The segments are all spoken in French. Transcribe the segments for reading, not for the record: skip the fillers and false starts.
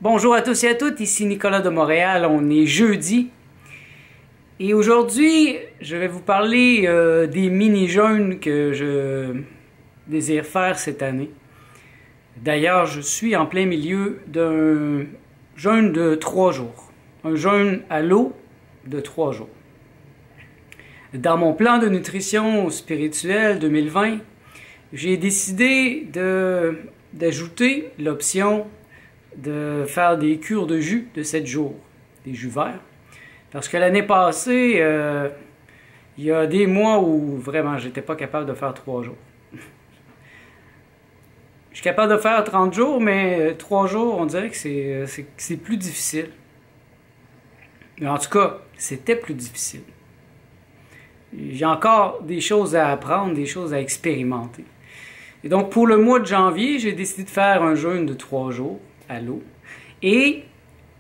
Bonjour à tous et à toutes, ici Nicolas de Montréal, on est jeudi. Et aujourd'hui, je vais vous parler des mini-jeûnes que je désire faire cette année. D'ailleurs, je suis en plein milieu d'un jeûne de 3 jours. Un jeûne à l'eau de 3 jours. Dans mon plan de nutrition spirituelle 2020, j'ai décidé d'ajouter l'option de faire des cures de jus de 7 jours, des jus verts. Parce que l'année passée, il y a des mois où vraiment j'étais pas capable de faire 3 jours. Je suis capable de faire 30 jours, mais 3 jours, on dirait que c'est plus difficile. Mais en tout cas, c'était plus difficile. J'ai encore des choses à apprendre, des choses à expérimenter. Et donc, pour le mois de janvier, j'ai décidé de faire un jeûne de 3 jours à l'eau. Et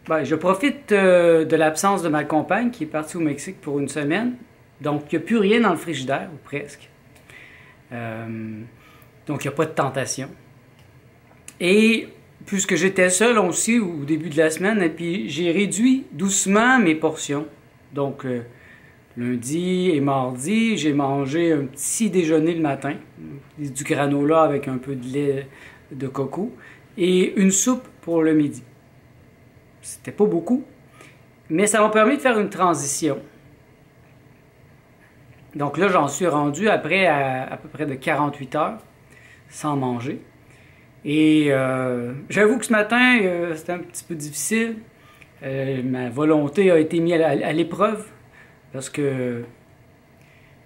je profite de l'absence de ma compagne qui est partie au Mexique pour une semaine. Donc, il n'y a plus rien dans le frigidaire, ou presque. Donc, il n'y a pas de tentation. Et puisque j'étais seul aussi au début de la semaine, et puis j'ai réduit doucement mes portions. Donc, lundi et mardi, j'ai mangé un petit déjeuner le matin, du granola avec un peu de lait de coco, et une soupe pour le midi. C'était pas beaucoup, mais ça m'a permis de faire une transition. Donc là, j'en suis rendu après à peu près de 48 heures sans manger. Et j'avoue que ce matin, c'était un petit peu difficile. Ma volonté a été mise à l'épreuve parce que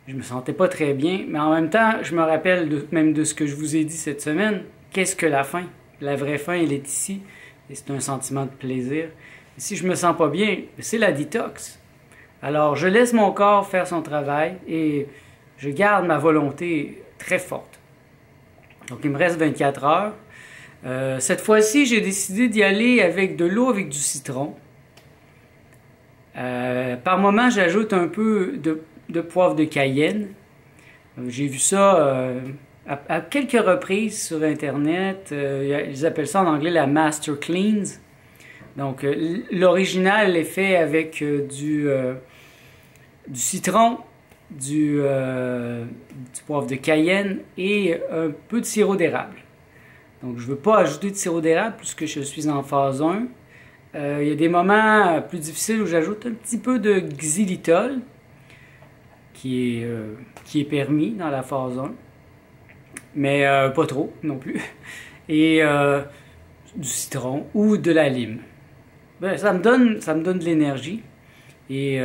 je me sentais pas très bien. Mais en même temps, je me rappelle même de ce que je vous ai dit cette semaine. Qu'est-ce que la faim? La vraie faim, elle est ici. Et c'est un sentiment de plaisir. Et si je me sens pas bien, c'est la détox. Alors, je laisse mon corps faire son travail et je garde ma volonté très forte. Donc, il me reste 24 heures. Cette fois-ci, j'ai décidé d'y aller avec de l'eau avec du citron. Par moment, j'ajoute un peu de poivre de Cayenne. J'ai vu ça à quelques reprises sur Internet. Ils appellent ça en anglais la Master Cleanse. Donc, l'original est fait avec du citron, du poivre de Cayenne et un peu de sirop d'érable. Donc, je ne veux pas ajouter de sirop d'érable puisque je suis en phase 1. Il y a des moments plus difficiles où j'ajoute un petit peu de xylitol qui est permis dans la phase 1. Mais pas trop non plus. Et du citron ou de la lime. Ça me donne de l'énergie et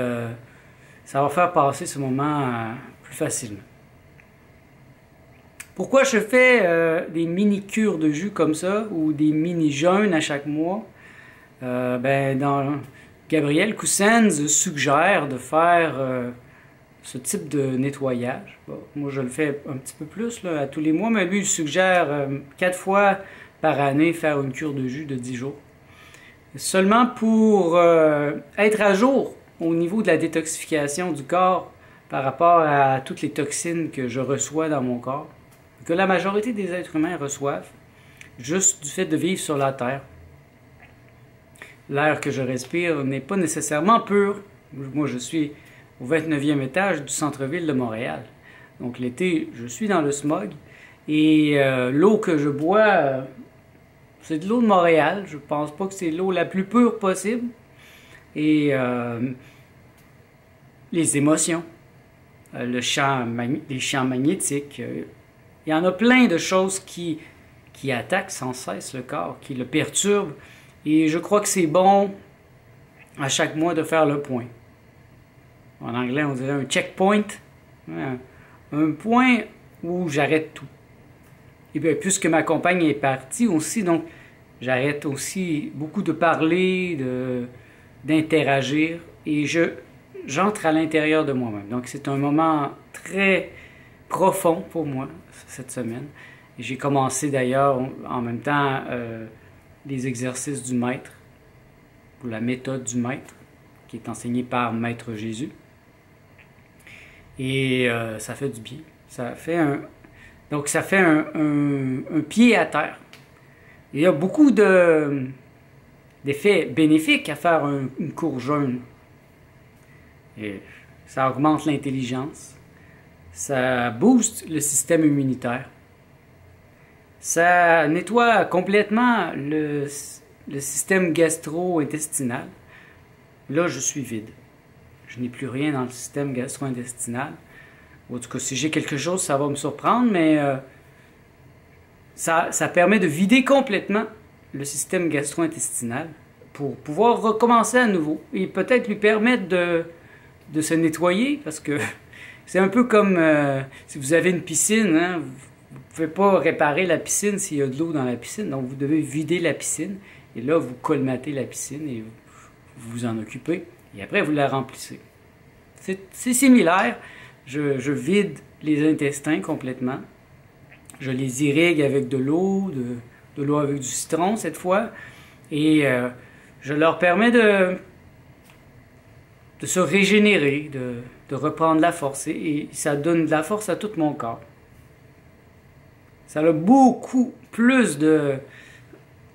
ça va faire passer ce moment plus facilement. Pourquoi je fais des mini-cures de jus comme ça ou des mini-jeûnes à chaque mois? Gabriel Cousens suggère de faire ce type de nettoyage. Bon, moi, je le fais un petit peu plus là, à tous les mois, mais lui, il suggère 4 fois par année faire une cure de jus de 10 jours. Seulement pour être à jour au niveau de la détoxification du corps par rapport à toutes les toxines que je reçois dans mon corps, que la majorité des êtres humains reçoivent, juste du fait de vivre sur la Terre. L'air que je respire n'est pas nécessairement pur. Moi, je suis au 29e étage du centre-ville de Montréal. Donc l'été, je suis dans le smog. Et l'eau que je bois, c'est de l'eau de Montréal. Je pense pas que c'est l'eau la plus pure possible. Et les émotions, les champs magnétiques. Il y en a plein de choses qui attaquent sans cesse le corps, qui le perturbent. Et je crois que c'est bon à chaque mois de faire le point. En anglais, on dirait un checkpoint. Un point où j'arrête tout. Et bien, puisque ma compagne est partie aussi, donc j'arrête aussi beaucoup de parler, d'interagir. Et j'entre à l'intérieur de moi-même. Donc c'est un moment très profond pour moi cette semaine. Et j'ai commencé d'ailleurs en même temps les exercices du maître, ou la méthode du maître, qui est enseignée par Maître Jésus. Et ça fait du bien. Ça fait un pied à terre. Il y a beaucoup de d'effets bénéfiques à faire une court jeûne. Et ça augmente l'intelligence, ça booste le système immunitaire, ça nettoie complètement le système gastro-intestinal. Là, je suis vide. Je n'ai plus rien dans le système gastro-intestinal. En tout cas, si j'ai quelque chose, ça va me surprendre, mais ça permet de vider complètement le système gastro-intestinal pour pouvoir recommencer à nouveau et peut-être lui permettre de se nettoyer, parce que c'est un peu comme si vous avez une piscine, hein, vous ne pouvez pas réparer la piscine s'il y a de l'eau dans la piscine, donc vous devez vider la piscine, et là vous colmatez la piscine et vous vous en occupez, et après vous la remplissez. C'est similaire, je vide les intestins complètement, je les irrigue avec de l'eau avec du citron cette fois, et je leur permets de se régénérer, de reprendre la force, et ça donne de la force à tout mon corps. Ça a beaucoup plus de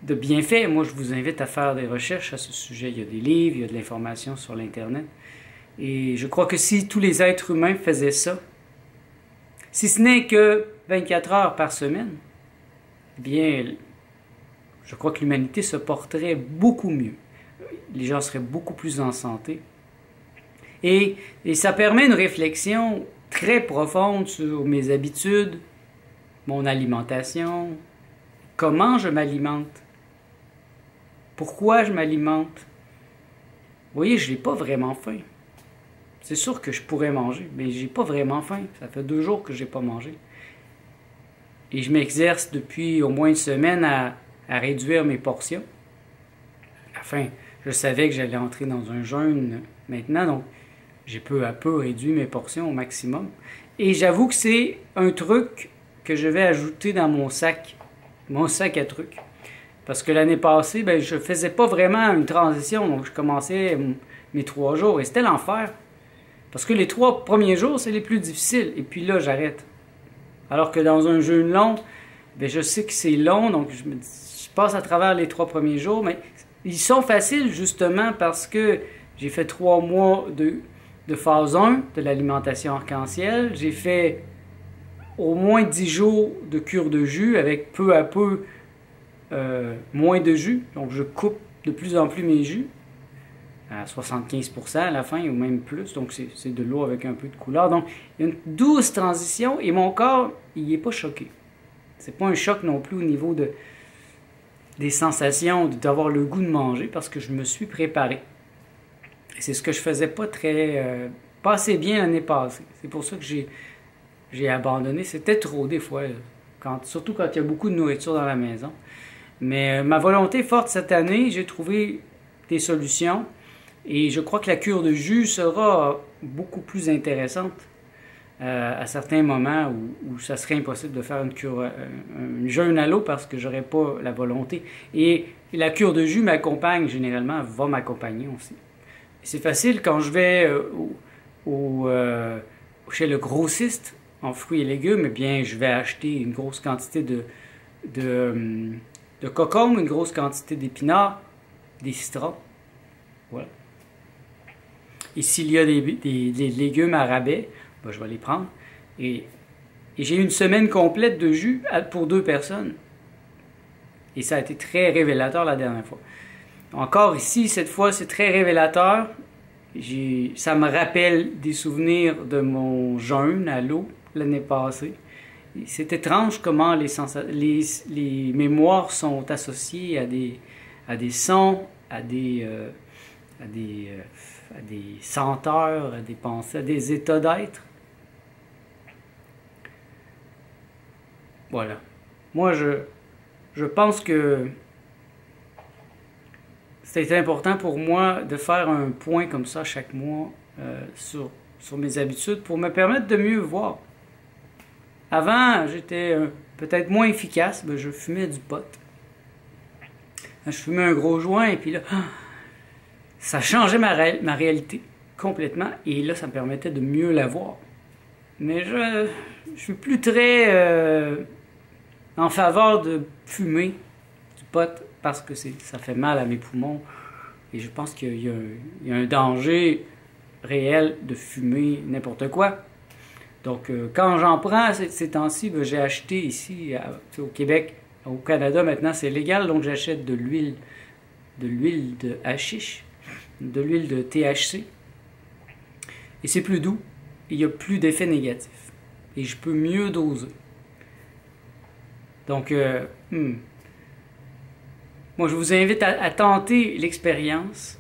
bienfaits. Moi, je vous invite à faire des recherches à ce sujet. Il y a des livres, il y a de l'information sur l'Internet. Et je crois que si tous les êtres humains faisaient ça, si ce n'est que 24 heures par semaine, eh bien, je crois que l'humanité se porterait beaucoup mieux. Les gens seraient beaucoup plus en santé. Et ça permet une réflexion très profonde sur mes habitudes, mon alimentation, comment je m'alimente, pourquoi je m'alimente. Vous voyez, je n'ai pas vraiment faim. C'est sûr que je pourrais manger, mais j'ai pas vraiment faim. Ça fait 2 jours que je n'ai pas mangé. Et je m'exerce depuis au moins une semaine à réduire mes portions. Enfin, je savais que j'allais entrer dans un jeûne maintenant, donc j'ai peu à peu réduit mes portions au maximum. Et j'avoue que c'est un truc que je vais ajouter dans mon sac à trucs. Parce que l'année passée, ben, je faisais pas vraiment une transition, donc je commençais mes 3 jours, et c'était l'enfer. Parce que les 3 premiers jours, c'est les plus difficiles, et puis là, j'arrête. Alors que dans un jeûne long, ben, je sais que c'est long, donc je passe à travers les 3 premiers jours, mais ils sont faciles justement parce que j'ai fait 3 mois de phase 1 de l'alimentation arc-en-ciel. J'ai fait au moins 10 jours de cure de jus avec peu à peu moins de jus. Donc je coupe de plus en plus mes jus à 75% à la fin ou même plus. Donc c'est de l'eau avec un peu de couleur. Donc il y a une douce transition et mon corps, il n'est pas choqué. C'est pas un choc non plus au niveau des sensations, d'avoir le goût de manger parce que je me suis préparé. C'est ce que je faisais pas assez bien l'année passée. C'est pour ça que j'ai abandonné. C'était trop des fois, surtout quand il y a beaucoup de nourriture dans la maison. Mais ma volonté forte cette année, j'ai trouvé des solutions. Et je crois que la cure de jus sera beaucoup plus intéressante à certains moments où ça serait impossible de faire un jeûne à l'eau parce que j'aurais pas la volonté. Et la cure de jus m'accompagne généralement, va m'accompagner aussi. C'est facile quand je vais chez le grossiste en fruits et légumes, eh bien, je vais acheter une grosse quantité de cocombes, une grosse quantité d'épinards, des citrons. Voilà. Et s'il y a des légumes à rabais, ben, je vais les prendre. Et j'ai eu une semaine complète de jus pour 2 personnes. Et ça a été très révélateur la dernière fois. Encore ici, cette fois, c'est très révélateur. Ça me rappelle des souvenirs de mon jeûne à l'eau l'année passée. C'est étrange comment les mémoires sont associées à des sons, à des senteurs, à des pensées, à des états d'être. Voilà. Moi, je pense que c'est important pour moi de faire un point comme ça chaque mois sur mes habitudes pour me permettre de mieux voir. Avant, j'étais peut-être moins efficace, je fumais du pot. Je fumais un gros joint et puis là, ça changeait ma réalité complètement et là, ça me permettait de mieux la voir. Mais je suis plus très en faveur de fumer du pot parce que ça fait mal à mes poumons. Et je pense qu'il y a un danger réel de fumer n'importe quoi. Donc, quand j'en prends ces temps-ci, ben, j'ai acheté ici, au Québec, au Canada maintenant, c'est légal, donc j'achète de l'huile de hashish, de l'huile de THC. Et c'est plus doux, il n'y a plus d'effets négatifs. Et je peux mieux doser. Donc, moi, je vous invite à tenter l'expérience,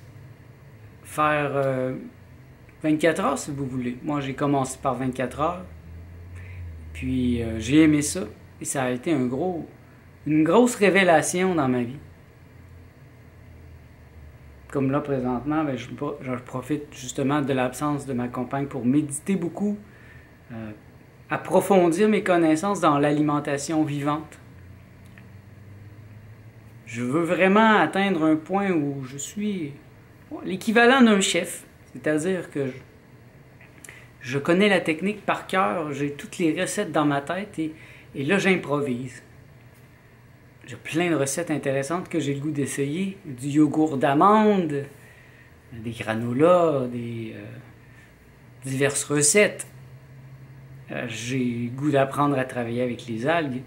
faire 24 heures si vous voulez. Moi, j'ai commencé par 24 heures, puis j'ai aimé ça, et ça a été une grosse révélation dans ma vie. Comme là, présentement, ben, je profite justement de l'absence de ma compagne pour méditer beaucoup, approfondir mes connaissances dans l'alimentation vivante. Je veux vraiment atteindre un point où je suis l'équivalent d'un chef, c'est-à-dire que je connais la technique par cœur, j'ai toutes les recettes dans ma tête et là j'improvise. J'ai plein de recettes intéressantes que j'ai le goût d'essayer, du yogourt d'amande, des granolas, diverses recettes. J'ai le goût d'apprendre à travailler avec les algues.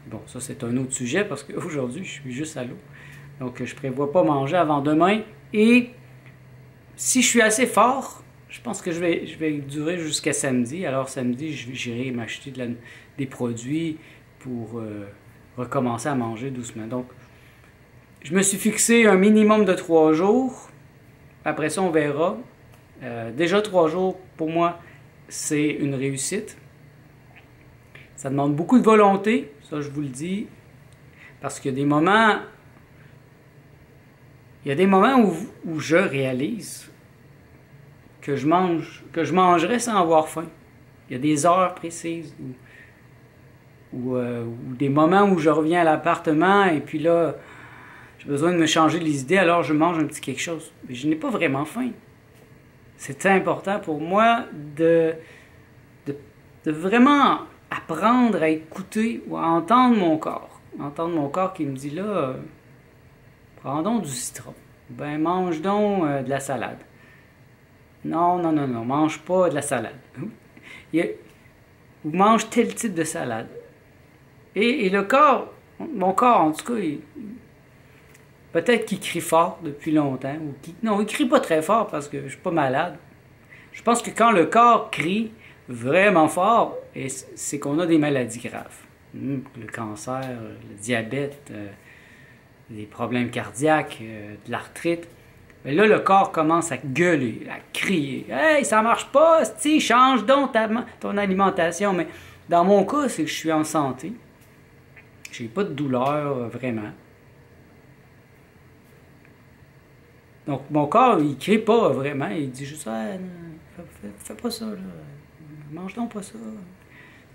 Bon, ça c'est un autre sujet parce qu'aujourd'hui je suis juste à l'eau. Donc je prévois pas manger avant demain. Et si je suis assez fort, je pense que je vais durer jusqu'à samedi. Alors samedi, j'irai m'acheter des produits pour recommencer à manger doucement. Donc je me suis fixé un minimum de 3 jours. Après ça, on verra. Déjà 3 jours, pour moi, c'est une réussite. Ça demande beaucoup de volonté, ça je vous le dis, parce qu'il y a des moments, où je réalise que je mangerai sans avoir faim. Il y a des heures précises ou des moments où je reviens à l'appartement et puis là, j'ai besoin de me changer les idées, alors je mange un petit quelque chose. Mais je n'ai pas vraiment faim. C'est important pour moi de vraiment apprendre à écouter ou à entendre mon corps. Entendre mon corps qui me dit là, prends donc du citron. Ben, mange donc de la salade. Non, mange pas de la salade. Ou mange tel type de salade. Et le corps, mon corps en tout cas, peut-être qu'il crie fort depuis longtemps. Non, il crie pas très fort parce que je suis pas malade. Je pense que quand le corps crie vraiment fort, c'est qu'on a des maladies graves. Le cancer, le diabète, des problèmes cardiaques, de l'arthrite. Mais là, le corps commence à gueuler, à crier. « Hey, ça marche pas, c'ti, change donc ton alimentation. » Mais dans mon cas, c'est que je suis en santé. J'ai pas de douleur, vraiment. Donc, mon corps, il crie pas vraiment. Il dit juste « fais pas ça, là. Mange donc pas ça. »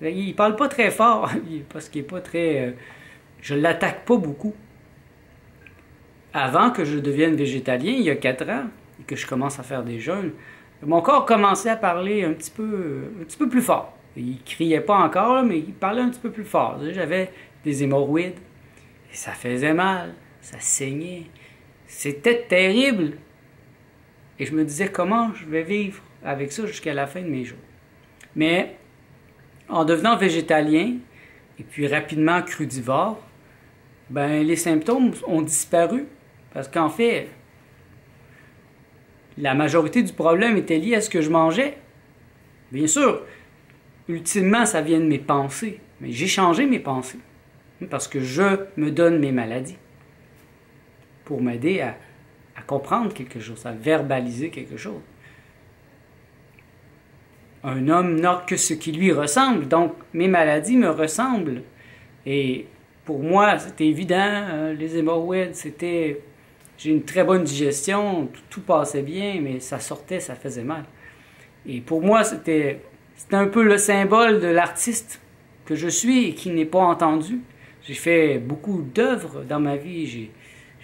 Il parle pas très fort, parce qu'il est pas très... je l'attaque pas beaucoup. Avant que je devienne végétalien, il y a 4 ans, et que je commence à faire des jeûnes, mon corps commençait à parler un petit peu plus fort. Il criait pas encore, mais il parlait un petit peu plus fort. J'avais des hémorroïdes, et ça faisait mal, ça saignait. C'était terrible. Et je me disais, comment je vais vivre avec ça jusqu'à la fin de mes jours? Mais en devenant végétalien, et puis rapidement crudivore, ben, les symptômes ont disparu. Parce qu'en fait, la majorité du problème était liée à ce que je mangeais. Bien sûr, ultimement, ça vient de mes pensées. Mais j'ai changé mes pensées. Parce que je me donne mes maladies. Pour m'aider à comprendre quelque chose, à verbaliser quelque chose. Un homme n'a que ce qui lui ressemble. Donc, mes maladies me ressemblent. Et pour moi, c'était évident. Les hémorroïdes, c'était... J'ai une très bonne digestion, tout passait bien, mais ça sortait, ça faisait mal. Et pour moi, c'était un peu le symbole de l'artiste que je suis et qui n'est pas entendu. J'ai fait beaucoup d'œuvres dans ma vie. J'ai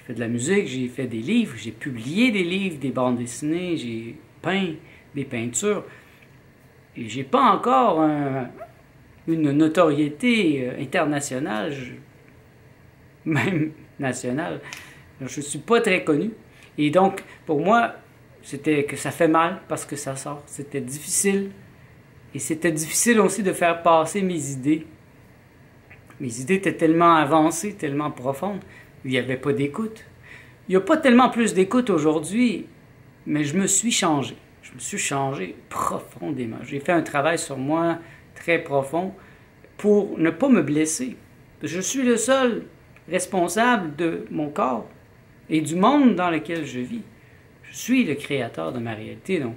fait de la musique, j'ai fait des livres, j'ai publié des livres, des bandes dessinées, j'ai peint des peintures. Et j'ai pas encore une notoriété internationale. même national. Je ne suis pas très connu. Et donc, pour moi, c'était que ça fait mal parce que ça sort. C'était difficile. Et c'était difficile aussi de faire passer mes idées. Mes idées étaient tellement avancées, tellement profondes, il n'y avait pas d'écoute. Il n'y a pas tellement plus d'écoute aujourd'hui, mais je me suis changé. Je me suis changé profondément. J'ai fait un travail sur moi très profond pour ne pas me blesser. Je suis le seul responsable de mon corps et du monde dans lequel je vis. Je suis le créateur de ma réalité. Donc,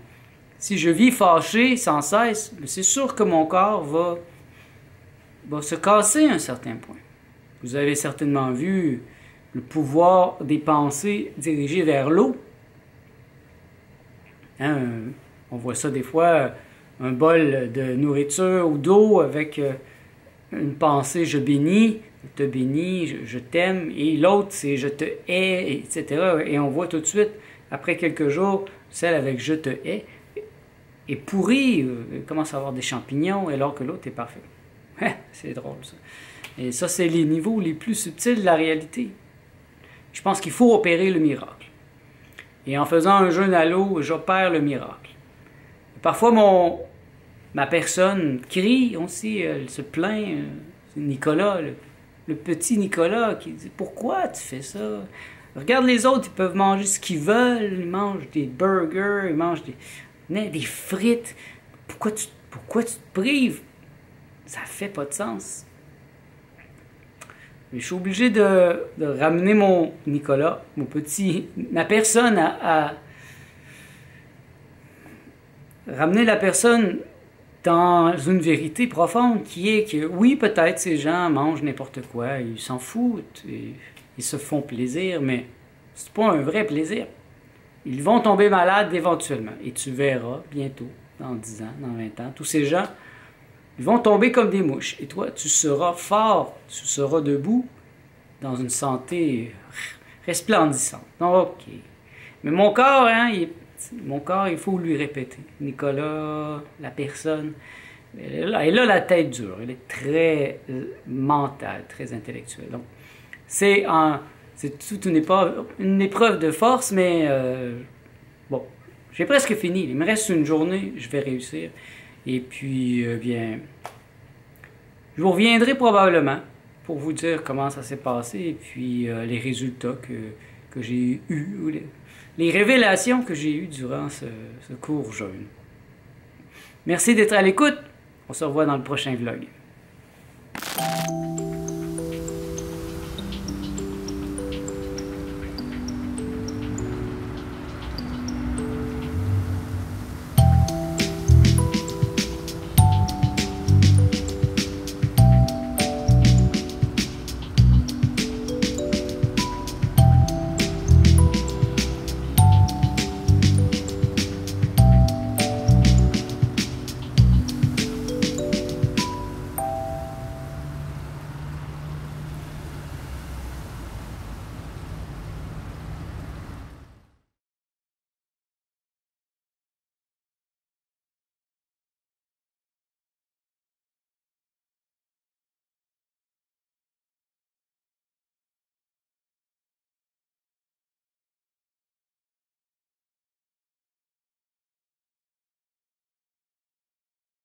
si je vis fâché sans cesse, c'est sûr que mon corps va se casser à un certain point. Vous avez certainement vu le pouvoir des pensées dirigées vers l'eau. Hein, on voit ça des fois, un bol de nourriture ou d'eau avec une pensée « je bénis », « je te bénis »,« je t'aime », et l'autre c'est « je te hais », etc. Et on voit tout de suite, après quelques jours, celle avec « je te hais » est pourrie, commence à avoir des champignons, alors que l'autre est parfait. C'est drôle ça. Et ça, c'est les niveaux les plus subtils de la réalité. Je pense qu'il faut opérer le miracle. Et en faisant un jeûne à l'eau, j'opère le miracle. Parfois, ma personne crie aussi, elle se plaint. C'est Nicolas, le petit Nicolas, qui dit « Pourquoi tu fais ça? Regarde les autres, ils peuvent manger ce qu'ils veulent. Ils mangent des burgers, ils mangent des frites. Pourquoi tu te prives? Ça fait pas de sens. » Mais je suis obligé de ramener mon Nicolas, ma personne à ramener la personne dans une vérité profonde qui est que oui, peut-être ces gens mangent n'importe quoi, ils s'en foutent, ils se font plaisir, mais c'est pas un vrai plaisir. Ils vont tomber malades éventuellement. Et tu verras bientôt, dans 10 ans, dans 20 ans, tous ces gens, ils vont tomber comme des mouches. Et toi, tu seras fort, tu seras debout, dans une santé resplendissante. Donc, ok. Mais mon corps, hein, mon corps, il faut lui répéter. Nicolas, la personne, elle a la tête dure. Elle est très mentale, très intellectuelle. Donc, c'est toute une épreuve de force, mais bon, j'ai presque fini. Il me reste une journée, je vais réussir. Et puis, bien, je vous reviendrai probablement pour vous dire comment ça s'est passé et puis les résultats que j'ai eus, les révélations que j'ai eues durant ce court jeûne. Merci d'être à l'écoute. On se revoit dans le prochain vlog.